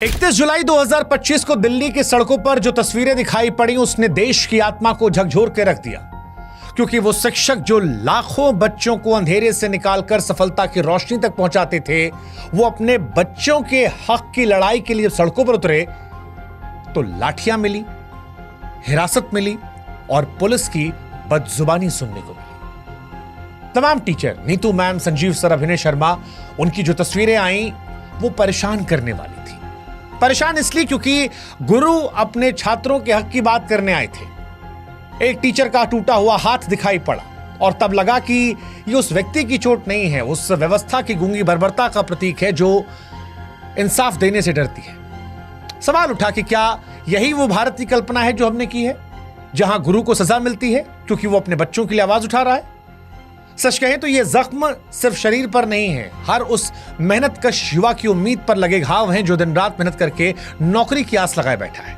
31 जुलाई 2025 को दिल्ली की सड़कों पर जो तस्वीरें दिखाई पड़ी उसने देश की आत्मा को झकझोर के रख दिया, क्योंकि वो शिक्षक जो लाखों बच्चों को अंधेरे से निकालकर सफलता की रोशनी तक पहुंचाते थे, वो अपने बच्चों के हक की लड़ाई के लिए सड़कों पर उतरे तो लाठियां मिली, हिरासत मिली और पुलिस की बदजुबानी सुनने को मिली। तमाम teacher, Neetu ma'am, Sanjeev sir, अभिनय शर्मा, उनकी जो तस्वीरें आई वो परेशान करने वाली थी। परेशान इसलिए क्योंकि गुरु अपने छात्रों के हक की बात करने आए थे। एक टीचर का टूटा हुआ हाथ दिखाई पड़ा और तब लगा कि ये उस व्यक्ति की चोट नहीं है, उस व्यवस्था की गूंगी बर्बरता का प्रतीक है जो इंसाफ देने से डरती है। सवाल उठा कि क्या यही वो भारत की कल्पना है जो हमने की है, जहां गुरु को सजा मिलती है क्योंकि वो अपने बच्चों के लिए आवाज उठा रहा है? सच कहें तो ये जख्म सिर्फ शरीर पर नहीं है, हर उस मेहनतकश युवा की उम्मीद पर लगे घाव हैं जो दिन रात मेहनत करके नौकरी की आस लगाए बैठा है।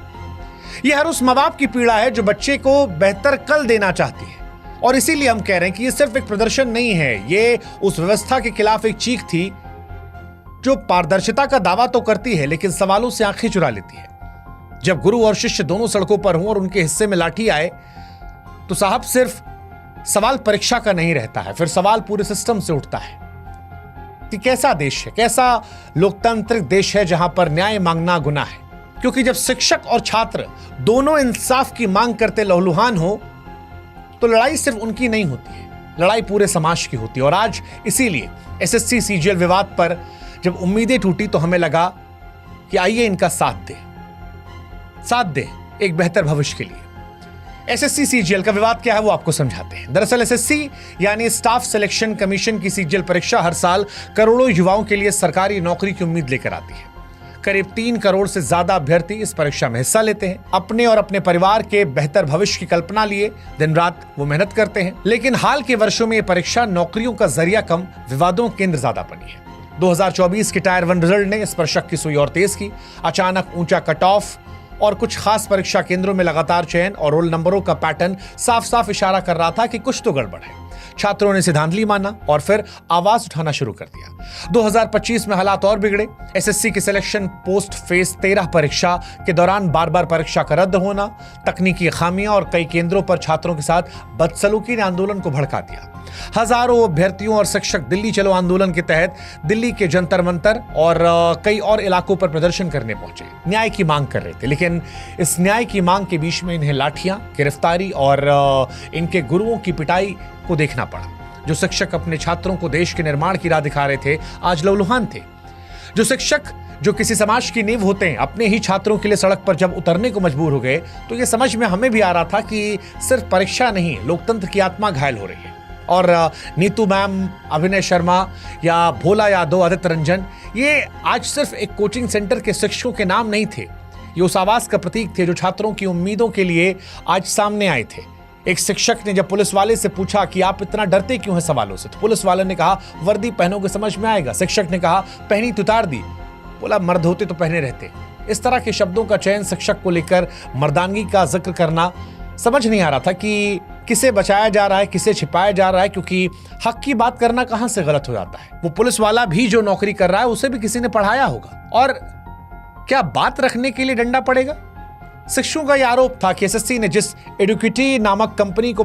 ये हर उस माँ बाप की पीड़ा है जो बच्चे को बेहतर कल देना चाहती है। और इसीलिए हम कह रहे हैं कि ये सिर्फ एक प्रदर्शन नहीं है, ये उस व्यवस्था के खिलाफ एक चीख थी जो पारदर्शिता का दावा तो करती है लेकिन सवालों से आंखें चुरा लेती है। जब गुरु और शिष्य दोनों सड़कों पर हों और उनके हिस्से में लाठी आए तो साहब सिर्फ सवाल परीक्षा का नहीं रहता है, फिर सवाल पूरे सिस्टम से उठता है कि कैसा देश है, कैसा लोकतांत्रिक देश है जहां पर न्याय मांगना गुनाह है। क्योंकि जब शिक्षक और छात्र दोनों इंसाफ की मांग करते लहूलुहान हो तो लड़ाई सिर्फ उनकी नहीं होती है, लड़ाई पूरे समाज की होती है। और आज इसीलिए एसएससी सीजीएल विवाद पर जब उम्मीदें टूटी तो हमें लगा कि आइए इनका साथ दे एक बेहतर भविष्य के लिए। एसएससी सीजीएल का विवाद क्या है वो आपको समझाते हैं। दरअसल एसएससी यानी स्टाफ सिलेक्शन कमीशन की सीजीएल परीक्षा हर साल करोड़ों युवाओं के लिए सरकारी नौकरी की उम्मीद लेकर आती है। करीब 3 करोड़ से ज्यादा अभ्यर्थी इस परीक्षा में हिस्सा लेते हैं। अपने और अपने परिवार के बेहतर भविष्य की कल्पना लिए दिन रात वो मेहनत करते हैं। लेकिन हाल के वर्षों में ये परीक्षा नौकरियों का जरिया कम, विवादों केंद्र ज्यादा बनी है। 2024 के टायर 1 रिजल्ट ने इस पर शक की सुई और तेज की। अचानक ऊंचा कट ऑफ और कुछ खास परीक्षा केंद्रों में लगातार चयन और रोल नंबरों का पैटर्न साफ साफ इशारा कर रहा था कि कुछ तो गड़बड़ है। छात्रों ने सिद्धांतली माना और फिर आवाज उठाना शुरू कर दिया। 2025 में हालात और बिगड़े। एसएससी की सिलेक्शन पोस्ट फेज 13 परीक्षा के दौरान बार बार परीक्षा का रद्द होना, तकनीकी खामियां और कई केंद्रों पर छात्रों के साथ बदसलूकी ने आंदोलन को भड़का दिया। हजारों अभ्यर्थियों और शिक्षक दिल्ली चलो आंदोलन के तहत दिल्ली के जंतर मंतर और कई और इलाकों पर प्रदर्शन करने पहुंचे, न्याय की मांग कर रहे थे। लेकिन इस न्याय की मांग के बीच में इन्हें लाठियां, गिरफ्तारी और इनके गुरुओं की पिटाई को देखना पड़ा। जो शिक्षक अपने छात्रों को देश के निर्माण की राह दिखा रहे थे आज लहूलुहान थे। जो शिक्षक जो किसी समाज की नींव होते हैं अपने ही छात्रों के लिए सड़क पर जब उतरने को मजबूर हो गए तो यह समझ में हमें भी आ रहा था कि सिर्फ परीक्षा नहीं, लोकतंत्र की आत्मा घायल हो रही है। और नीतू मैम, अभिनय शर्मा या भोला यादव, आदित्य रंजन, ये आज सिर्फ एक कोचिंग सेंटर के शिक्षकों के नाम नहीं थे, ये उस आवाज का प्रतीक थे जो छात्रों की उम्मीदों के लिए आज सामने आए थे। एक शिक्षक ने जब पुलिस वाले से पूछा कि आप इतना डरते क्यों हैं सवालों से, तो पुलिस वाले ने कहा वर्दी पहनोगे समझ में आएगा। शिक्षक ने कहा पहनी तो उतार दी, बोला मर्द होते तो पहने रहते। इस तरह के शब्दों का चयन शिक्षक को लेकर मर्दानगी का जिक्र करना, समझ नहीं आ रहा था कि किसे बचाया जा रहा है, किसे छिपाया जा रहा है, क्योंकि हक की बात करना कहां से गलत हो जाता है। वो पुलिस वाला भी जो नौकरी कर रहा है उसे भी किसी ने पढ़ाया होगा। और क्या बात रखने के लिए डंडा पड़ेगा? शिक्षकों का यह आरोप था कि एसएससी ने जिस एडुकेटी नामक कंपनी को